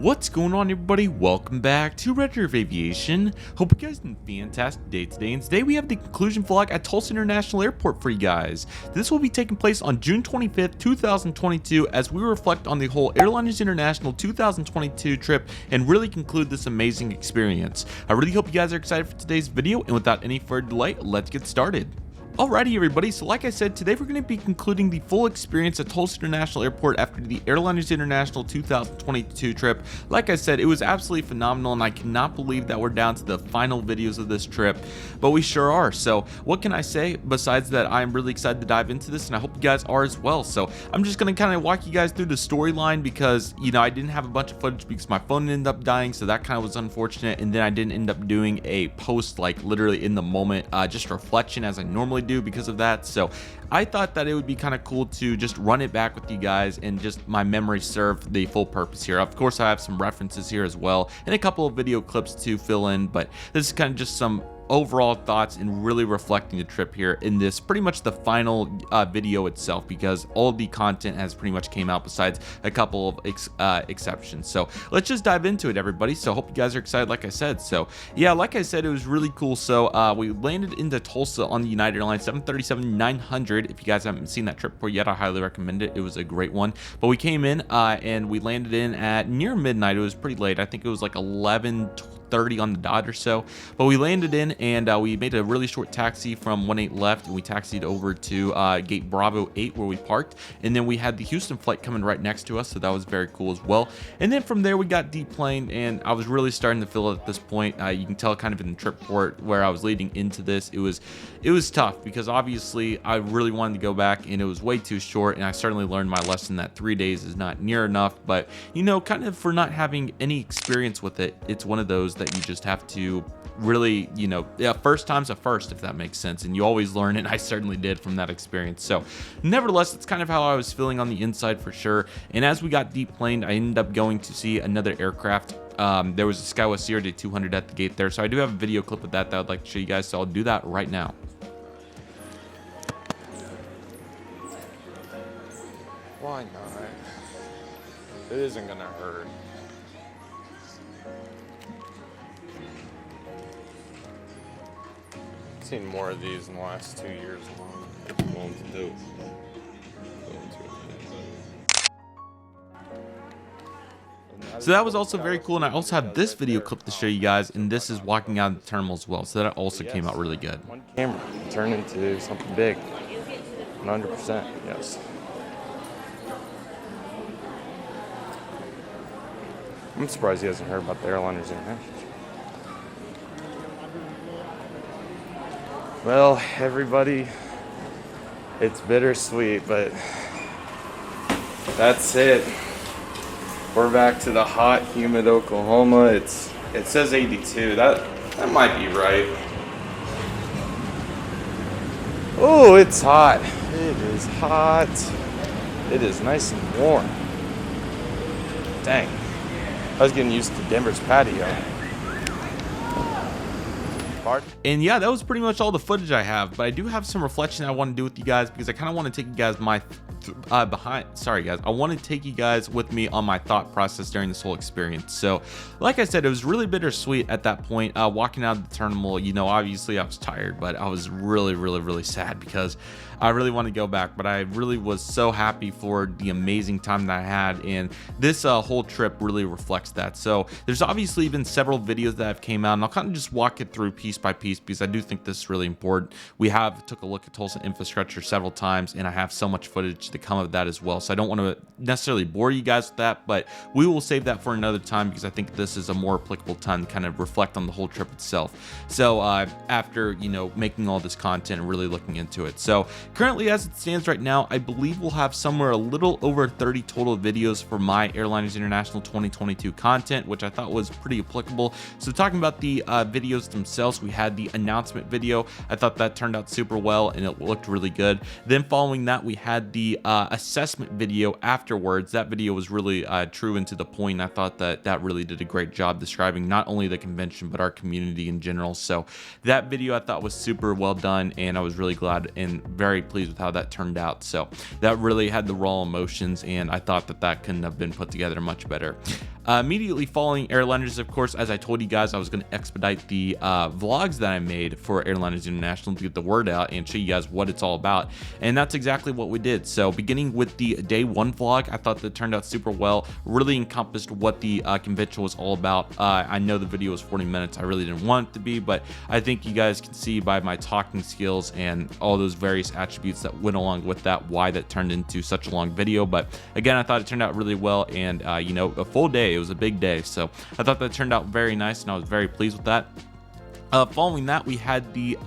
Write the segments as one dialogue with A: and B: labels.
A: What's going on, everybody? Welcome back to Redriveraviation. Hope you guys had a fantastic day today, and today we have the conclusion vlog at Tulsa International Airport for you guys. This will be taking place on June 25th, 2022 as we reflect on the whole Airlines International 2022 trip and really conclude this amazing experience. I really hope you guys are excited for today's video, and without any further delay, let's get started. Alrighty everybody, so like I said, today we're going to be concluding the full experience at Tulsa International Airport after the Airliners International 2022 trip. Like I said, it was absolutely phenomenal, and I cannot believe that we're down to the final videos of this trip, but we sure are. So what can I say besides that I'm really excited to dive into this, and I hope you guys are as well. So I'm just going to kind of walk you guys through the storyline because, you know, I didn't have a bunch of footage because my phone ended up dying, so that kind of was unfortunate, and then I didn't end up doing a post like literally in the moment, just reflection as I normally do because of that. So I thought that it would be kind of cool to just run it back with you guys and just my memory serve the full purpose here. Of course, I have some references here as well and a couple of video clips to fill in, but this is kind of just some overall thoughts and really reflecting the trip here in this pretty much the final video itself, because all the content has pretty much came out besides a couple of exceptions. So let's just dive into it, everybody. So hope you guys are excited, like I said. So yeah, like I said, it was really cool. So we landed into Tulsa on the United Airlines 737-900. If you guys haven't seen that trip before yet, I highly recommend it. It was a great one. But we came in and we landed in at near midnight. It was pretty late. I think it was like 11:30 on the dot or so, but we landed in and we made a really short taxi from 18 left, and we taxied over to gate Bravo 8 where we parked, and then we had the Houston flight coming right next to us, so that was very cool as well. And then from there we got deplaned, and I was really starting to feel it at this point. You can tell kind of in the trip port where I was leading into this, it was tough because obviously I really wanted to go back and it was way too short, and I certainly learned my lesson that 3 days is not near enough. But you know, kind of for not having any experience with it, it's one of those that you just have to really, you know, yeah, first time's a first, if that makes sense, and you always learn, and I certainly did from that experience. So nevertheless, it's kind of how I was feeling on the inside for sure. And as we got deplaned, I ended up going to see another aircraft. There was a SkyWest Sierra 200 at the gate there, so I do have a video clip of that I'd like to show you guys, so I'll do that right now.
B: Why not? It isn't gonna hurt. I've seen more of these in the last 2 years alone.
A: So that was also very cool, and I also have this video clip to show you guys, and this is walking out of the terminal as well, so that also came out really good.
B: One camera turned into something big. 100%, yes. I'm surprised he hasn't heard about the Airliners International. Well, everybody, it's bittersweet, but that's it. We're back to the hot, humid Oklahoma. It says 82. That might be right. Oh, it's hot. It is hot. It is nice and warm. Dang. I was getting used to Denver's patio. Pardon?
A: And yeah, that was pretty much all the footage I have, but I do have some reflection I want to do with you guys because I kind of want to take you guys I want to take you guys with me on my thought process during this whole experience. So like I said, it was really bittersweet at that point, walking out of the terminal. You know, obviously I was tired, but I was really sad because I really want to go back, but I really was so happy for the amazing time that I had, and this whole trip really reflects that. So there's obviously been several videos that have came out, and I'll kind of just walk it through piece by piece because I do think this is really important. We took a look at Tulsa infrastructure several times, and I have so much footage to come of that as well, so I don't want to necessarily bore you guys with that, but we will save that for another time because I think this is a more applicable time to kind of reflect on the whole trip itself. So after, you know, making all this content and really looking into it. So currently, as it stands right now, I believe we'll have somewhere a little over 30 total videos for my Airliners International 2022 content, which I thought was pretty applicable. So talking about the videos themselves, we had the announcement video. I thought that turned out super well and it looked really good. Then following that, we had the assessment video afterwards. That video was really true and to the point. I thought that really did a great job describing not only the convention but our community in general. So that video I thought was super well done, and I was really glad and very pleased with how that turned out. So that really had the raw emotions, and I thought that couldn't have been put together much better. Immediately following Airliners, of course, as I told you guys, I was going to expedite the vlogs that I made for Airliners International to get the word out and show you guys what it's all about, and that's exactly what we did. So beginning with the day one vlog, I thought that turned out super well, really encompassed what the convention was all about. I know the video was 40 minutes. I really didn't want it to be, but I think you guys can see by my talking skills and all those various attributes that went along with that why that turned into such a long video. But again, I thought it turned out really well, and you know, a full day, it was a big day, so I thought that turned out very nice, and I was very pleased with that. Following that, we had the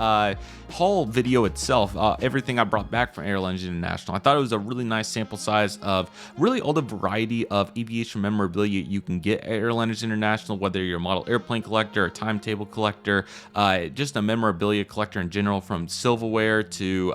A: haul video itself, everything I brought back from Airlines International. I thought it was a really nice sample size of really all the variety of aviation memorabilia you can get at Airliners International, whether you're a model airplane collector, a timetable collector, just a memorabilia collector in general, from silverware to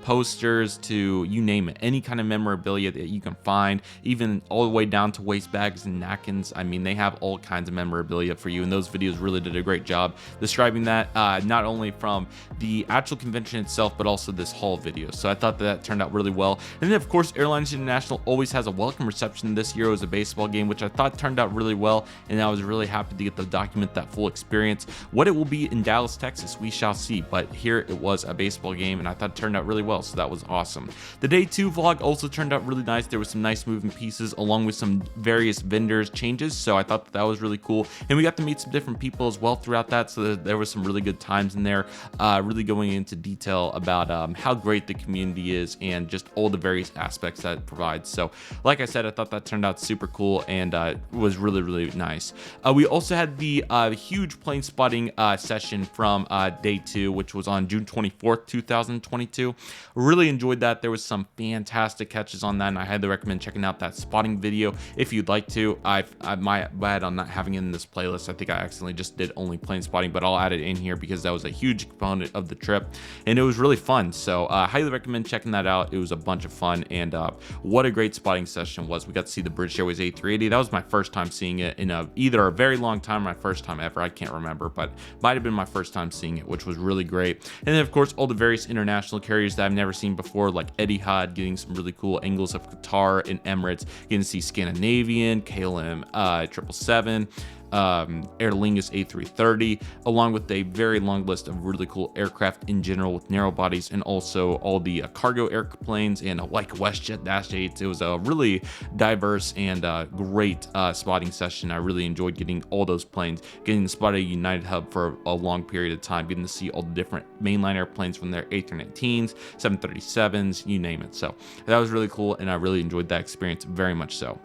A: posters to you name it, any kind of memorabilia that you can find, even all the way down to waist bags and napkins. I mean, they have all kinds of memorabilia for you, and those videos really did a great job describing that, not only from the actual convention itself, but also this haul video. So I thought that turned out really well. And then of course, Airlines International always has a welcome reception. This year it was a baseball game, which I thought turned out really well, and I was really happy to get to document that full experience. What it will be in Dallas, Texas, we shall see, but here it was a baseball game, and I thought it turned out really well, so that was awesome. The day two vlog also turned out really nice. There was some nice moving pieces along with some various vendors changes, so I thought that was really cool, and we got to meet some different people as well throughout that, so there was some really good times in there, really going into detail about how great the community is and just all the various aspects that it provides. So like I said, I thought that turned out super cool, and was really nice. We also had the huge plane spotting session from day two, which was on June 24th, 2022. Really enjoyed that. There was some fantastic catches on that, and I highly recommend checking out that spotting video if you'd like to. I might bad on not having it in this playlist. I think I accidentally just did only plane spotting, but I'll add it in here because that was a huge component of the trip, and it was really fun. So highly recommend checking that out. It was a bunch of fun, and what a great spotting session was. We got to see the British Airways A380. That was my first time seeing it in either a very long time or my first time ever. I can't remember, but might have been my first time seeing it, which was really great. And then of course, all the various international carriers that I've never seen before, like Etihad, getting some really cool angles of Qatar and Emirates, getting to see Scandinavian, KLM 777, Aer Lingus A330, along with a very long list of really cool aircraft in general with narrow bodies, and also all the cargo airplanes and like WestJet Dash 8s. It was a really diverse and great spotting session. I really enjoyed getting all those planes, getting to spot a United hub for a long period of time, getting to see all the different mainline airplanes from their A319s, 737s, you name it. So that was really cool, and I really enjoyed that experience very much so.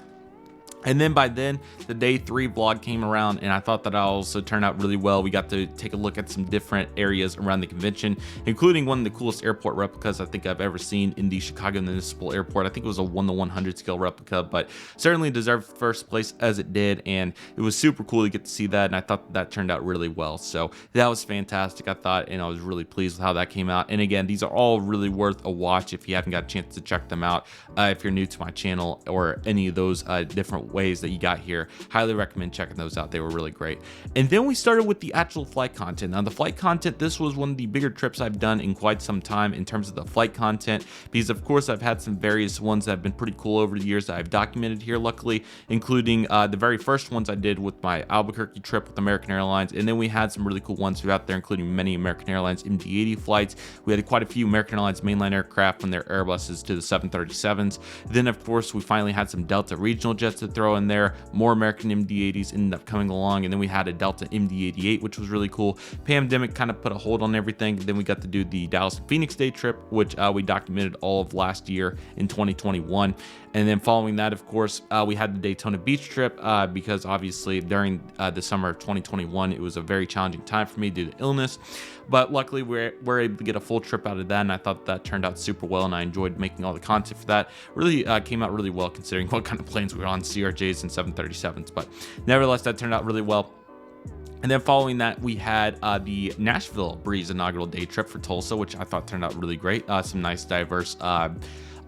A: And then by then, the day three vlog came around, and I thought that also turned out really well. We got to take a look at some different areas around the convention, including one of the coolest airport replicas I think I've ever seen in the Chicago Municipal Airport. I think it was a 1:100 scale replica, but certainly deserved first place as it did, and it was super cool to get to see that, and I thought that turned out really well. So that was fantastic, I thought, and I was really pleased with how that came out. And again, these are all really worth a watch if you haven't got a chance to check them out. If you're new to my channel or any of those different ways that you got here, highly recommend checking those out. They were really great. And then we started with the actual flight content. Now the flight content, this was one of the bigger trips I've done in quite some time in terms of the flight content, because of course I've had some various ones that have been pretty cool over the years that I've documented here, luckily, including the very first ones I did with my Albuquerque trip with American Airlines, and then we had some really cool ones throughout there, including many American Airlines MD-80 flights. We had quite a few American Airlines mainline aircraft from their Airbuses to the 737s. Then of course we finally had some Delta regional jets to throw in there. More American MD-80s ended up coming along, and then we had a Delta MD-88, which was really cool. Pandemic kind of put a hold on everything. Then we got to do the Dallas and Phoenix day trip, which we documented all of last year in 2021. And then following that, of course, we had the Daytona Beach trip, because obviously during the summer of 2021, it was a very challenging time for me due to illness. But luckily, we're able to get a full trip out of that, and I thought that turned out super well, and I enjoyed making all the content for that. Really came out really well considering what kind of planes we were on, CRJs and 737s. But nevertheless, that turned out really well. And then following that, we had the Nashville Breeze inaugural day trip for Tulsa, which I thought turned out really great. Some nice diverse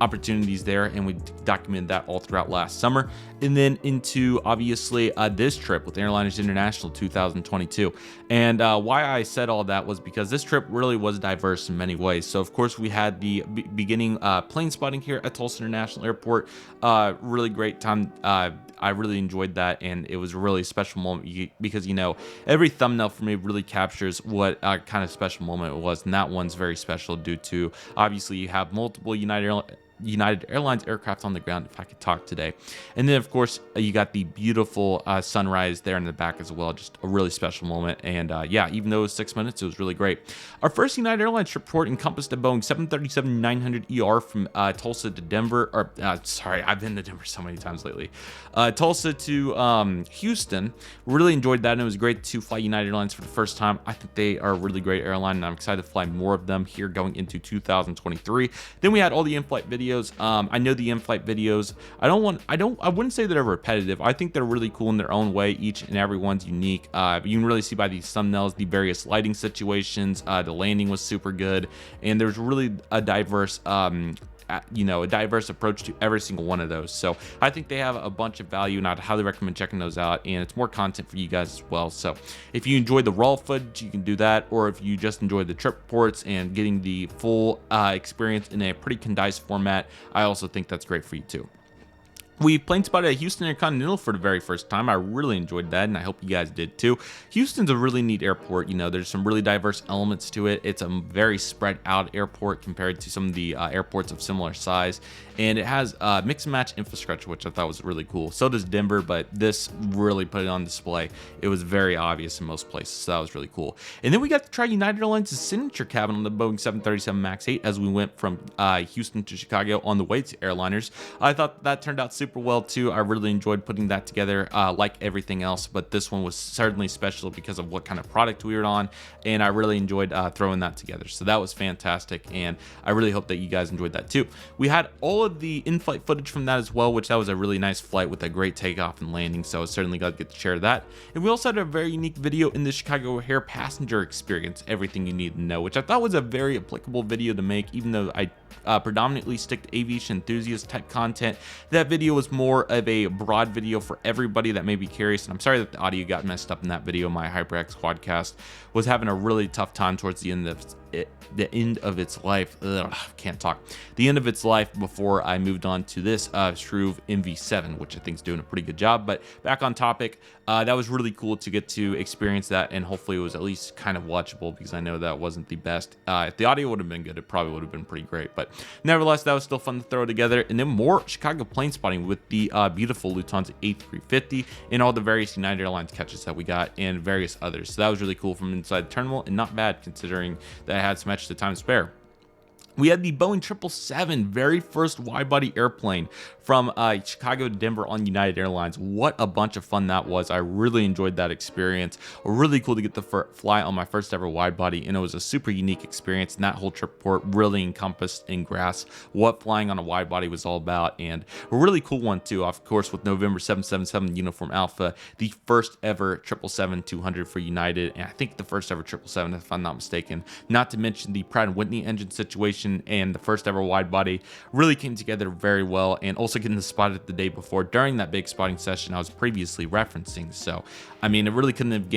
A: opportunities there, and we documented that all throughout last summer. And then into obviously this trip with Airliners International 2022. And why I said all that was because this trip really was diverse in many ways. So of course we had the beginning plane spotting here at Tulsa International Airport. Really great time. I really enjoyed that, and it was a really special moment because, you know, every thumbnail for me really captures what kind of special moment it was, and that one's very special due to, obviously, you have multiple United Airlines aircraft on the ground, if I could talk today. And then, of course, you got the beautiful sunrise there in the back as well. Just a really special moment. And yeah, even though it was 6 minutes, it was really great. Our first United Airlines trip report encompassed a Boeing 737-900ER from Tulsa to Denver. Or, sorry, I've been to Denver so many times lately. Tulsa to Houston. Really enjoyed that, and it was great to fly United Airlines for the first time. I think they are a really great airline, and I'm excited to fly more of them here going into 2023. Then we had all the in-flight videos. I know the in-flight videos, I wouldn't say that they're repetitive. I think they're really cool in their own way. Each and every one's unique. You can really see by these thumbnails the various lighting situations. The landing was super good, and there's really a diverse a diverse approach to every single one of those. So I think they have a bunch of value, and I'd highly recommend checking those out, and it's more content for you guys as well. So if you enjoyed the raw footage, you can do that, or if you just enjoyed the trip reports and getting the full experience in a pretty condensed format, I also think that's great for you too. We plane spotted at Houston Intercontinental for the very first time. I really enjoyed that, and I hope you guys did too. Houston's a really neat airport. You know, there's some really diverse elements to it. It's a very spread out airport compared to some of the airports of similar size, and it has mix and match infrastructure, which I thought was really cool. So does Denver, but this really put it on display. It was very obvious in most places, so that was really cool. And then we got to try United Airlines' signature cabin on the Boeing 737 MAX 8 as we went from Houston to Chicago on the way to Airliners. I thought that turned out super well too. I really enjoyed putting that together, like everything else, but this one was certainly special because of what kind of product we were on, and I really enjoyed throwing that together. So that was fantastic, and I really hope that you guys enjoyed that too. We had all of the in-flight footage from that as well, which that was a really nice flight with a great takeoff and landing, so I certainly got to get to share that. And we also had a very unique video in the Chicago O'Hare passenger experience, everything you need to know, which I thought was a very applicable video to make, even though I predominantly stick to aviation enthusiast type content. That video was more of a broad video for everybody that may be curious, and I'm sorry that the audio got messed up in that video. My HyperX quadcast was having a really tough time towards the end of its life. Can't talk. The end of its life before I moved on to this Struve MV7, which I think is doing a pretty good job. But back on topic, that was really cool to get to experience that, and hopefully it was at least kind of watchable, because I know that wasn't the best. If the audio would have been good, it probably would have been pretty great, but nevertheless, that was still fun to throw together. And then more Chicago plane spotting with the beautiful Lufthansa A350 and all the various United Airlines catches that we got, and various others. So that was really cool from inside the terminal, and not bad considering that I had some extra time to spare. We had the Boeing 777, very first wide-body airplane from Chicago to Denver on United Airlines. What a bunch of fun that was. I really enjoyed that experience. Really cool to get to fly on my first ever wide-body, and it was a super unique experience, and that whole trip report really encompassed and grasped what flying on a wide-body was all about, and a really cool one too, of course, with November 777 Uniform Alpha, the first ever 777-200 for United, and I think the first ever 777, if I'm not mistaken. Not to mention the Pratt & Whitney engine situation, and the first ever wide body really came together very well, and also getting to spot it the day before during that big spotting session I was previously referencing. So I mean, it really couldn't have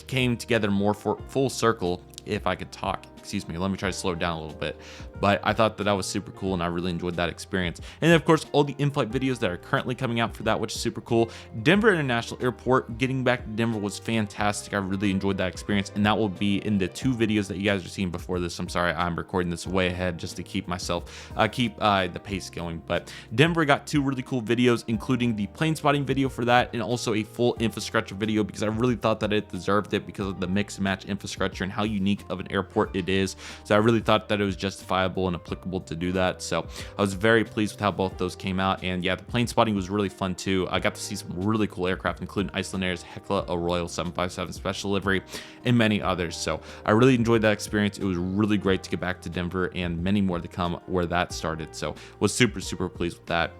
A: came together more for full circle, if I could talk. Excuse me, let me try to slow it down a little bit. But I thought that was super cool, and I really enjoyed that experience. And then, of course, all the in-flight videos that are currently coming out for that, which is super cool. Denver International Airport, getting back to Denver was fantastic. I really enjoyed that experience, and that will be in the 2 videos that you guys are seeing before this. I'm sorry, I'm recording this way ahead just to keep myself, the pace going. But Denver got 2 really cool videos, including the plane spotting video for that, and also a full infrastructure video, because I really thought that it deserved it because of the mix and match infrastructure and how unique of an airport it is. So I really thought that it was justifiable and applicable to do that. So I was very pleased with how both those came out. And yeah, the plane spotting was really fun too. I got to see some really cool aircraft, including Iceland's Hecla, a Royal 757 special livery, and many others. So I really enjoyed that experience. It was really great to get back to Denver, and many more to come where that started. So was super, super pleased with that.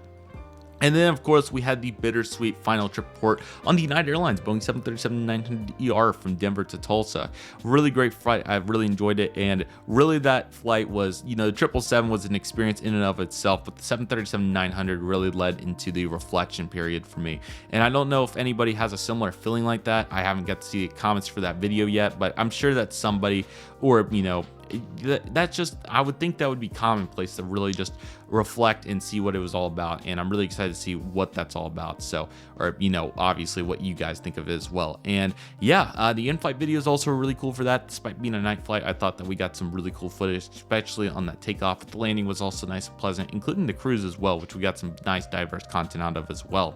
A: And then, of course, we had the bittersweet final trip report on the United Airlines Boeing 737-900ER from Denver to Tulsa. Really great flight. I really enjoyed it, and really that flight was, you know, the 777 was an experience in and of itself, but the 737-900 really led into the reflection period for me. And I don't know if anybody has a similar feeling like that. I haven't got to see comments for that video yet, but I'm sure that somebody, or, you know, that's just, I would think that would be commonplace to really just reflect and see what it was all about, and I'm really excited to see what that's all about. So, or, you know, obviously what you guys think of it as well. And yeah, the in-flight video is also really cool for that. Despite being a night flight, I thought that we got some really cool footage, especially on that takeoff. The landing was also nice and pleasant, including the cruise as well, which we got some nice diverse content out of as well.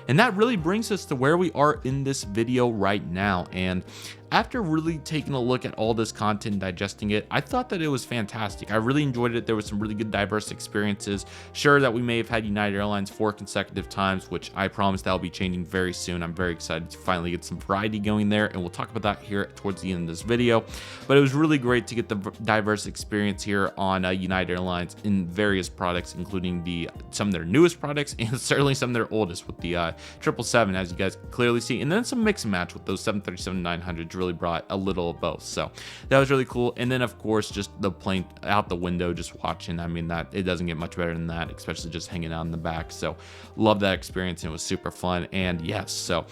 A: And that really brings us to where we are in this video right now. And after really taking a look at all this content and digesting it, I thought that it was fantastic. I really enjoyed it. There was some really good diverse experiences. Sure that we may have had United Airlines 4 consecutive times, which I promise that'll be changing very soon. I'm very excited to finally get some variety going there, and we'll talk about that here towards the end of this video. But it was really great to get the diverse experience here on United Airlines in various products, including some of their newest products and certainly some of their oldest with the 777, as you guys can clearly see, and then some mix and match with those 737-900s. Really brought a little of both, so that was really cool. And then of course just the plane out the window just watching, I mean, that it doesn't get much better than that, especially just hanging out in the back. So love that experience, and it was super fun. And yes, so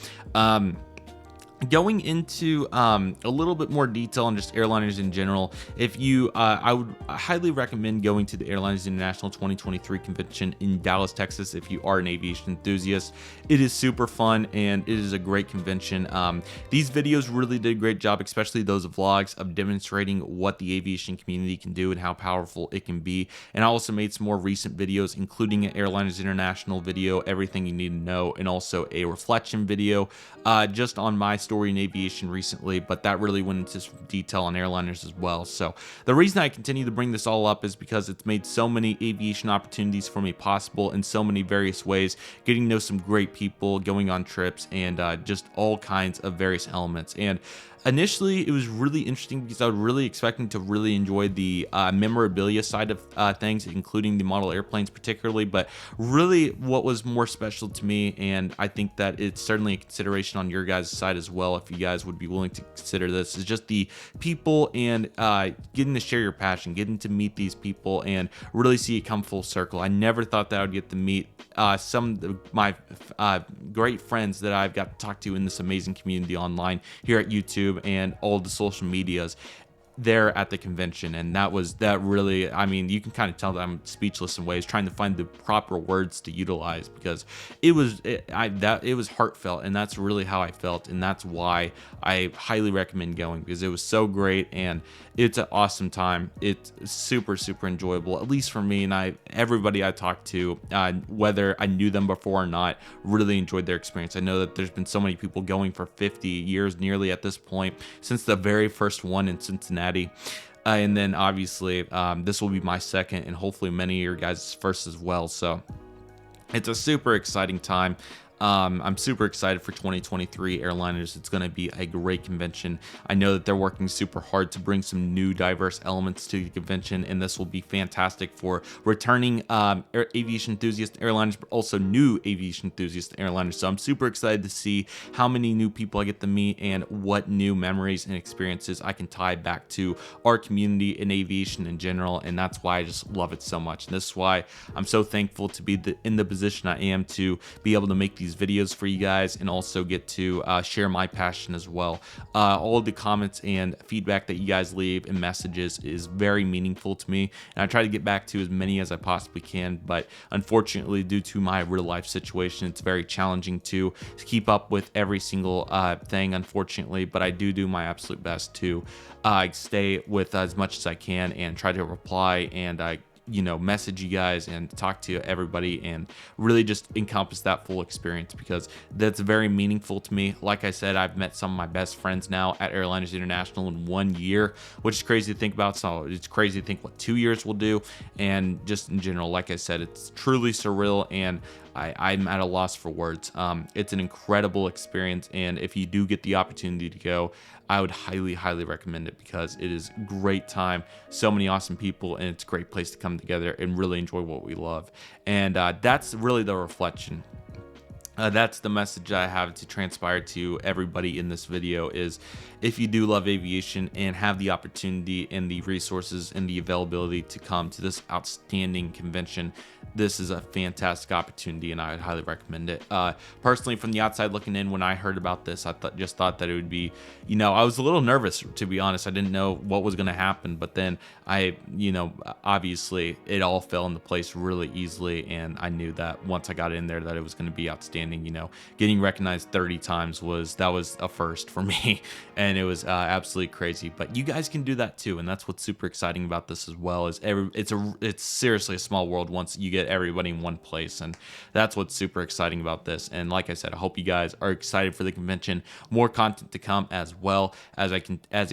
A: going into a little bit more detail on just airliners in general, if you I would highly recommend going to the Airlines International 2023 convention in Dallas, Texas, if you are an aviation enthusiast. It is super fun, and it is a great convention. These videos really did a great job, especially those vlogs, of demonstrating what the aviation community can do and how powerful it can be. And I also made some more recent videos, including an Airliners International video, everything you need to know, and also a reflection video just on my story in aviation recently, but that really went into some detail on airliners as well. So the reason I continue to bring this all up is because it's made so many aviation opportunities for me possible in so many various ways, getting to know some great people, going on trips, and just all kinds of various elements. And initially, it was really interesting because I was really expecting to really enjoy the memorabilia side of things, including the model airplanes particularly, but really what was more special to me, and I think that it's certainly a consideration on your guys' side as well, if you guys would be willing to consider this, is just the people and getting to share your passion, getting to meet these people and really see it come full circle. I never thought that I would get to meet some of my great friends that I've got to talk to in this amazing community online here at YouTube and all the social medias there at the convention. And that really, I mean, you can kind of tell that I'm speechless in ways, trying to find the proper words to utilize, because it was heartfelt, and that's really how I felt, and that's why I highly recommend going, because it was so great and it's an awesome time. It's super enjoyable, at least for me, and everybody I talked to, whether I knew them before or not, really enjoyed their experience. I know that there's been so many people going for 50 years nearly at this point, since the very first one in Cincinnati. And then obviously this will be my second, and hopefully many of your guys' first as well. So it's a super exciting time. I'm super excited for 2023 Airliners. It's going to be a great convention. I know that they're working super hard to bring some new diverse elements to the convention, and this will be fantastic for returning aviation enthusiast airliners, but also new aviation enthusiast airliners. So I'm super excited to see how many new people I get to meet and what new memories and experiences I can tie back to our community in aviation in general, and that's why I just love it so much. And this is why I'm so thankful to be in the position I am, to be able to make these videos for you guys and also get to share my passion as well. All of the comments and feedback that you guys leave and messages is very meaningful to me, and I try to get back to as many as I possibly can, but unfortunately, due to my real life situation, it's very challenging to keep up with every single thing, unfortunately, but I do my absolute best to stay with as much as I can and try to reply and message you guys and talk to everybody and really just encompass that full experience, because that's very meaningful to me. Like I said, I've met some of my best friends now at Airliners International in 1 year, which is crazy to think about. So it's crazy to think what 2 years will do. And just in general, like I said, it's truly surreal, and I'm at a loss for words. It's an incredible experience, and if you do get the opportunity to go, I would highly recommend it, because it is a great time, so many awesome people, and it's a great place to come together and really enjoy what we love. And that's really the reflection. That's the message I have to transpire to everybody in this video, is if you do love aviation and have the opportunity and the resources and the availability to come to this outstanding convention, this is a fantastic opportunity, and I would highly recommend it. Personally, from the outside looking in, when I heard about this, I just thought that it would be, I was a little nervous, to be honest. I didn't know what was going to happen, but then obviously it all fell into place really easily, and I knew that once I got in there that it was going to be outstanding. Getting recognized 30 times was a first for me, and it was absolutely crazy. But you guys can do that too, and that's what's super exciting about this as well. Is it's seriously a small world once you get everybody in one place, and that's what's super exciting about this. And like I said, I hope you guys are excited for the convention. More content to come as well as it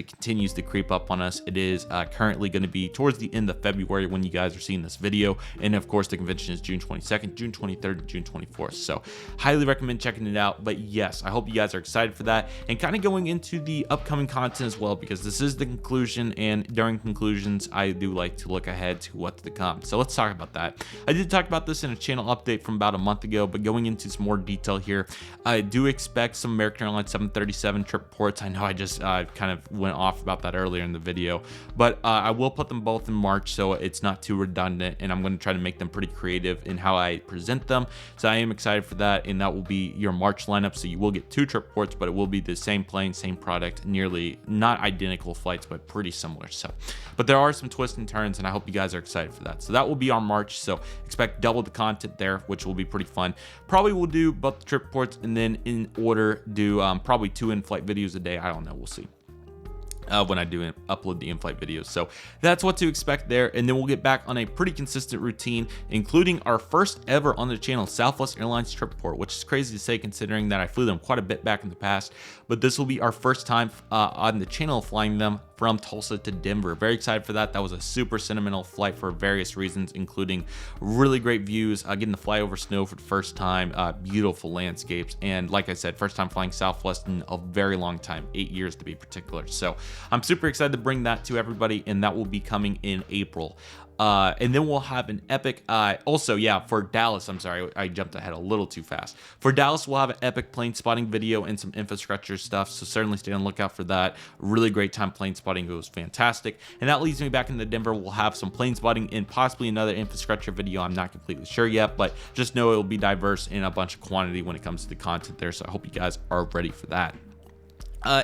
A: continues to creep up on us. It is currently going to be towards the end of February when you guys are seeing this video, and of course the convention is June 22nd, June 23rd, and June 24th. So highly recommend checking it out. But yes, I hope you guys are excited for that, and kind of going into the upcoming content as well, because this is the conclusion, and during conclusions I do like to look ahead to what's to come. So let's talk about that. I did talk about this in a channel update from about a month ago, but going into some more detail here, I do expect some American Airlines 737 trip reports. I know I just kind of went off about that earlier in the video, but I will put them both in March, so it's not too redundant, and I'm going to try to make them pretty creative in how I present them. So I am excited for that, and that will be your March lineup. So you will get 2 trip reports, but it will be the same plane, same product, nearly not identical flights, but pretty similar. So, but there are some twists and turns, and I hope you guys are excited for that. So that will be on March, so expect double the content there, which will be pretty fun. Probably will do both the trip reports, and then in order do probably 2 in-flight videos a day. I don't know, we'll see when I do upload the in-flight videos. So that's what to expect there, and then we'll get back on a pretty consistent routine, including our first ever on the channel Southwest Airlines trip report, which is crazy to say considering that I flew them quite a bit back in the past, but this will be our first time on the channel flying them from Tulsa to Denver. Very excited for that. That was a super sentimental flight for various reasons, including really great views, getting to fly over snow for the first time, beautiful landscapes, and like I said, first time flying Southwest in a very long time, 8 years to be particular. So I'm super excited to bring that to everybody, and that will be coming in April. And then we'll have an epic, also, yeah, for Dallas, I'm sorry, I jumped ahead a little too fast. For Dallas, we'll have an epic plane spotting video and some infrastructure stuff, so certainly stay on the lookout for that. Really great time plane spotting, it was fantastic. And that leads me back into Denver. We'll have some plane spotting and possibly another infrastructure video. I'm not completely sure yet, but just know it will be diverse in a bunch of quantity when it comes to the content there, so I hope you guys are ready for that.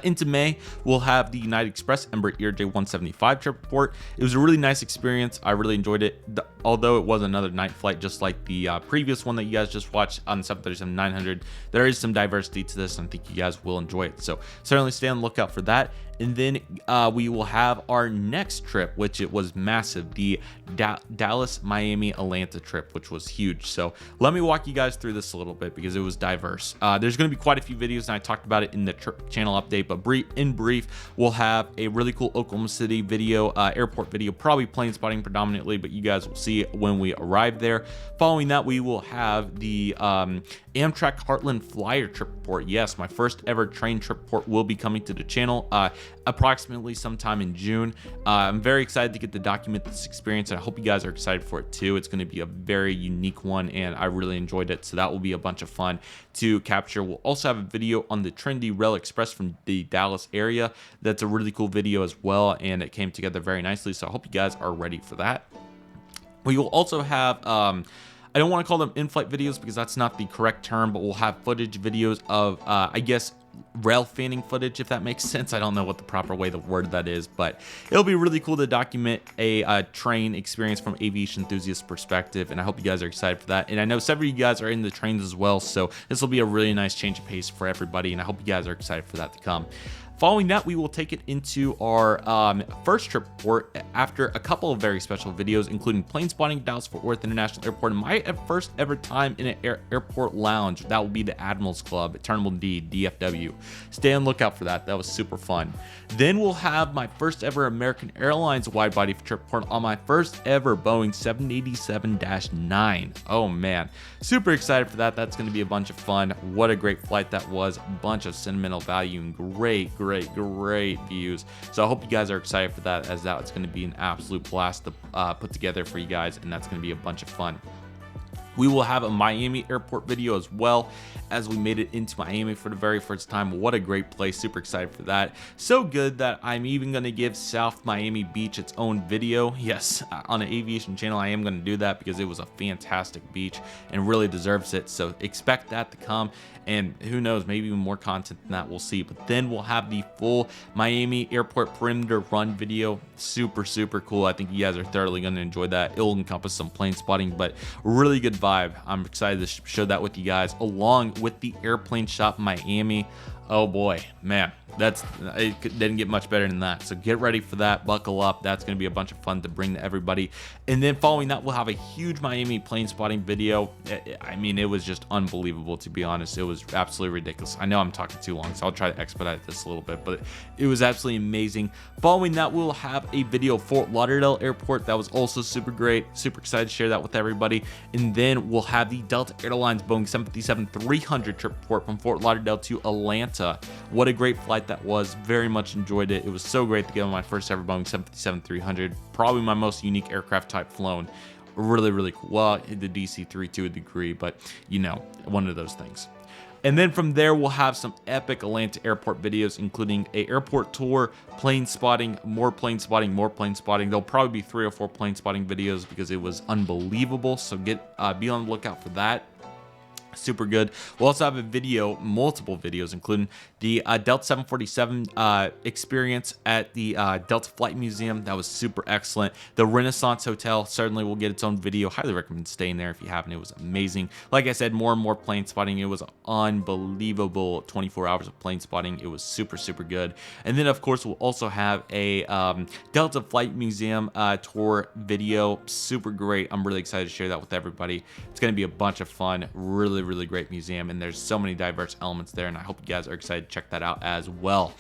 A: Into May, we'll have the United Express Embraer ERJ-175 trip report. It was a really nice experience. I really enjoyed it, although it was another night flight just like the previous one that you guys just watched on the 737-900. There is some diversity to this, and I think you guys will enjoy it. So certainly stay on the lookout for that. And then we will have our next trip, which it was massive, the Dallas, Miami, Atlanta trip, which was huge. So let me walk you guys through this a little bit because it was diverse. There's going to be quite a few videos, and I talked about it in the channel update, but in brief, we'll have a really cool Oklahoma City video, airport video, probably plane spotting predominantly, but you guys will see it when we arrive there. Following that, we will have the Amtrak Heartland Flyer trip report. Yes, my first ever train trip report will be coming to the channel approximately sometime in June. I'm very excited to get to document this experience, and I hope you guys are excited for it too. It's going to be a very unique one, and I really enjoyed it, so that will be a bunch of fun to capture. We'll also have a video on the Trinity Rail Express from the Dallas area. That's a really cool video as well, and it came together very nicely, so I hope you guys are ready for that. We will also have I don't want to call them in-flight videos because that's not the correct term, but we'll have footage videos of I guess rail fanning footage, if that makes sense. I don't know what the proper way to word that is, but it'll be really cool to document a train experience from aviation enthusiast perspective, and I hope you guys are excited for that. And I know several of you guys are in the trains as well, so this will be a really nice change of pace for everybody, and I hope you guys are excited for that to come. Following that, we will take it into our first trip port after a couple of very special videos, including plane spotting, Dallas Fort Worth International Airport, and my first ever time in an airport lounge. That will be the Admirals Club at Terminal D, DFW. Stay on lookout for that. That was super fun. Then we'll have my first ever American Airlines wide body trip port on my first ever Boeing 787-9. Oh man, super excited for that. That's going to be a bunch of fun. What a great flight that was. A bunch of sentimental value and great views. So I hope you guys are excited for that, as that's going to be an absolute blast to put together for you guys, and that's going to be a bunch of fun. We will have a Miami airport video as well, as we made it into Miami for the very first time. What a great place. Super excited for that. So good that I'm even going to give South Miami Beach its own video. Yes, on the Aviation channel, I am going to do that because it was a fantastic beach and really deserves it. So expect that to come, and who knows, maybe even more content than that, we'll see. But then we'll have the full Miami airport perimeter run video. Super cool. I think you guys are thoroughly going to enjoy that. It'll encompass some plane spotting, but really good vibe. I'm excited to show that with you guys, along with the airplane shop Miami. Oh boy, man, it didn't get much better than that. So get ready for that, buckle up. That's going to be a bunch of fun to bring to everybody. And then following that, we'll have a huge Miami plane spotting video. I mean, it was just unbelievable, to be honest. It was absolutely ridiculous. I know I'm talking too long, so I'll try to expedite this a little bit, but it was absolutely amazing. Following that, we'll have a video of Fort Lauderdale Airport. That was also super great. Super excited to share that with everybody. And then we'll have the Delta Airlines Boeing 757-300 trip port from Fort Lauderdale to Atlanta. What a great flight that was. Very much enjoyed it. It was so great to get on my first ever Boeing 757-300. Probably my most unique aircraft type flown. Really cool. Well, the DC-3 to a degree, but you know, one of those things. And then from there, we'll have some epic Atlanta airport videos, including a airport tour, plane spotting, more plane spotting. There'll probably be 3 or 4 plane spotting videos because it was unbelievable. So be on the lookout for that. Super good. We'll also have a video, multiple videos, including the Delta 747 experience at the Delta Flight Museum. That was super excellent. The Renaissance Hotel certainly will get its own video. Highly recommend staying there if you haven't. It was amazing. Like I said, more and more plane spotting. It was unbelievable 24 hours of plane spotting. It was super good. And then of course, we'll also have a Delta Flight Museum tour video. Super great. I'm really excited to share that with everybody. It's going to be a bunch of fun. Really great museum, and there's so many diverse elements there, and I hope you guys are excited to check that out as well.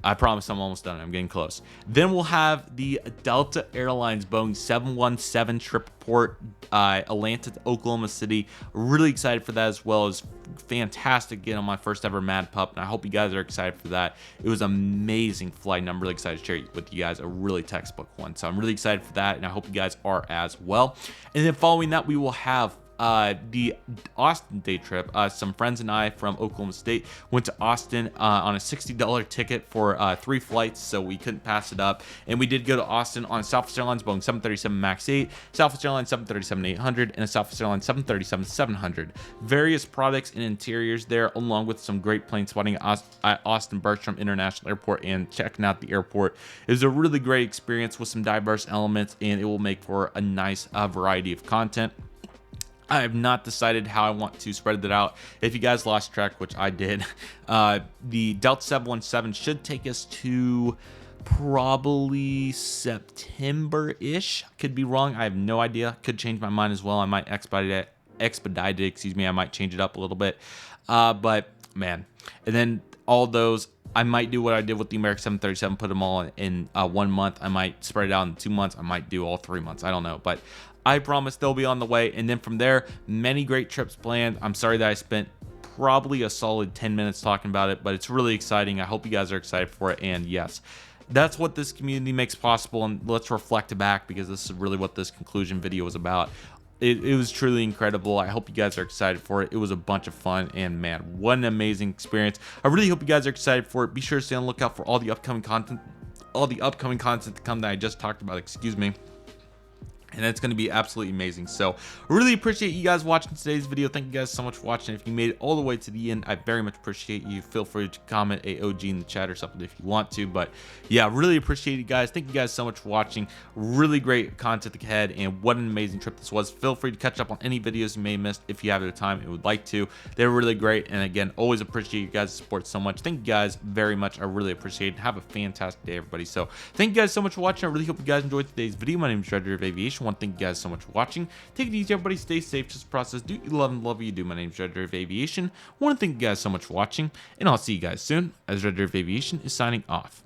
A: I promise I'm almost done. I'm getting close. Then we'll have the Delta Airlines Boeing 717 trip port, Atlanta to Oklahoma City. Really excited for that, as well as fantastic getting on my first ever Mad Pup, and I hope you guys are excited for that. It was an amazing flight, and I'm really excited to share it with you guys, a really textbook one. So I'm really excited for that, and I hope you guys are as well. And then following that, we will have the Austin day trip. Some friends and I from Oklahoma State went to Austin on a $60 ticket for 3 flights, so we couldn't pass it up. And we did go to Austin on a Southwest Airlines Boeing 737 MAX 8, Southwest Airlines 737-800, and a Southwest Airlines 737-700. Various products and interiors there, along with some great plane spotting at Austin Bergstrom International Airport and checking out the airport. It was a really great experience with some diverse elements, and it will make for a nice variety of content. I have not decided how I want to spread that out. If you guys lost track, which I did, the Delta 717 should take us to probably September-ish. Could be wrong. I have no idea. Could change my mind as well. I might expedite it. Excuse me. I might change it up a little bit. But man, and then all those, I might do what I did with the American 737, put them all in 1 month. I might spread it out in 2 months. I might do all 3 months. I don't know, but I promise they'll be on the way. And then from there, many great trips planned. I'm sorry that I spent probably a solid 10 minutes talking about it, but it's really exciting. I hope you guys are excited for it. And yes, that's what this community makes possible. And let's reflect back, because this is really what this conclusion video was about. It was truly incredible. I hope you guys are excited for it. It was a bunch of fun, and man, what an amazing experience. I really hope you guys are excited for it. Be sure to stay on the lookout for all the upcoming content to come that I just talked about, excuse me. and it's going to be absolutely amazing. So really appreciate you guys watching today's video. Thank you guys so much for watching. If you made it all the way to the end, I very much appreciate you. Feel free to comment AOG in the chat or something if you want to, but yeah, really appreciate you guys. Thank you guys so much for watching. Really great content ahead, and what an amazing trip this was. Feel free to catch up on any videos you may have missed if you have the time and would like to. They're really great, and again, always appreciate you guys' support so much. Thank you guys very much. I really appreciate it. Have a fantastic day, everybody. So thank you guys so much for watching. I really hope you guys enjoyed today's video. My name is Redriveraviation. I want to thank you guys so much for watching. Take it easy, everybody. Stay safe. Just process. Do you love and love what you do. My name is Redriveraviation. I want to thank you guys so much for watching, and I'll see you guys soon as Redriveraviation is signing off.